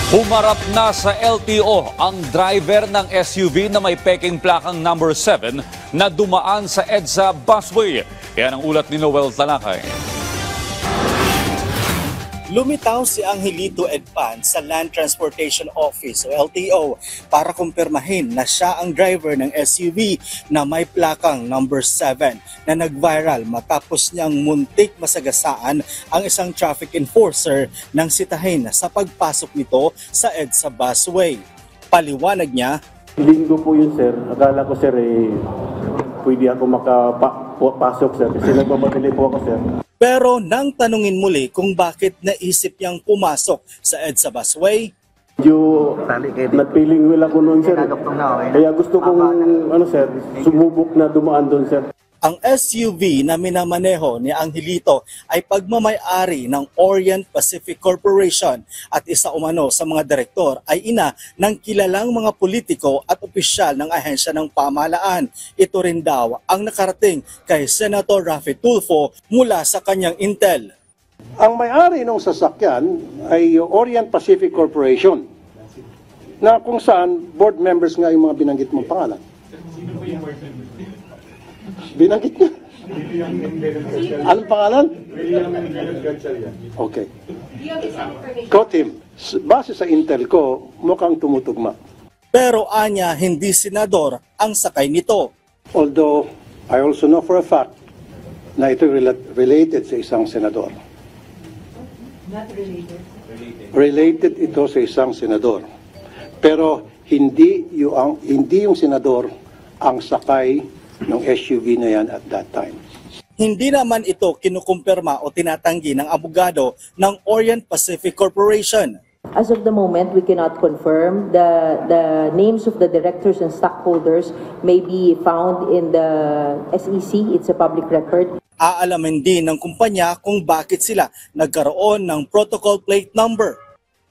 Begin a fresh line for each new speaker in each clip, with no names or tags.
Humarap na sa LTO ang driver ng SUV na may peking plakang number 7 na dumaan sa EDSA busway. Yan ang ulat ni Noel Talakay.
Lumitaw si Angelito Edpan sa Land Transportation Office o LTO para kumpirmahin na siya ang driver ng SUV na may plakang number 7 na nag-viral matapos niyang muntik masagasaan ang isang traffic enforcer ng sitahin sa pagpasok nito sa EDSA busway. Paliwanag niya,
Linggo po yun, sir. Akala ko, sir, pwede ako makapasok, sir. Kasi nagmamadali po ako, sir.
pero nang tanungin muli kung bakit naisip niyang pumasok sa EDSA busway,
Medyo nagpiling wheel ako noon, sir. Kaya gusto kong, sir, sumubok na dumaan doon, sir.
ang SUV na minamaneho ni Angelito ay pagmamay-ari ng Orient Pacific Corporation at isa umano sa mga direktor ay ina ng kilalang mga politiko at opisyal ng ahensya ng pamahalaan. Ito rin daw ang nakarating kay Senator Raffy Tulfo mula sa kanyang intel.
Ang may-ari ng sasakyan ay Orient Pacific Corporation na kung saan board members nga yung mga binanggit mong pangalan. Binanggit niya? Anong pangalan? Okay. Quote him. Base sa intel ko, mukhang tumutugma.
Pero anya hindi senador ang sakay nito.
Although, I also know for a fact na ito related sa isang senador.
Not related.
Related ito sa isang senador. Pero hindi yung senador ang sakay ng SUV na yan at that time.
Hindi naman ito kinukumpirma o tinatanggi ng abogado ng Orient Pacific Corporation.
As of the moment, we cannot confirm. The names of the directors and stockholders may be found in the SEC. It's a public record.
Aalamin din ng kumpanya kung bakit sila nagkaroon ng protocol plate number.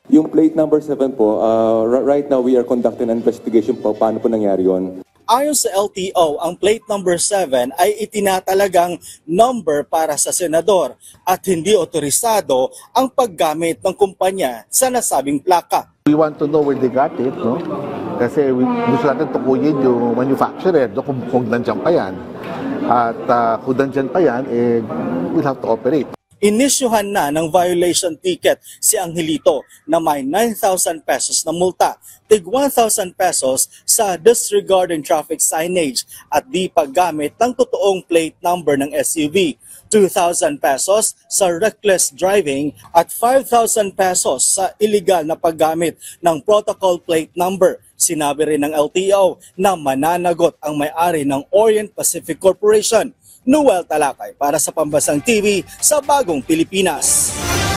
Yung plate number 7 po, right now we are conducting an investigation po paano po nangyari yun.
Ayon sa LTO, ang plate number 7 ay itinatalagang number para sa senador at hindi otorisado ang paggamit ng kumpanya sa nasabing plaka.
We want to know where they got it, no? Kasi gusto natin tukuyin yung manufacturer, no? Kung nandyan pa yan. At kung nandyan pa yan, we'll have to operate.
Inisyuhan na ng violation ticket si Angelito na may 9,000 pesos na multa, tig 1,000 pesos sa disregarding traffic signage at di paggamit ng totoong plate number ng SUV, 2,000 pesos sa reckless driving at 5,000 pesos sa illegal na paggamit ng protocol plate number. Sinabi rin ng LTO na mananagot ang may-ari ng Orient Pacific Corporation. Noel Talakay para sa Pambansang TV sa Bagong Pilipinas.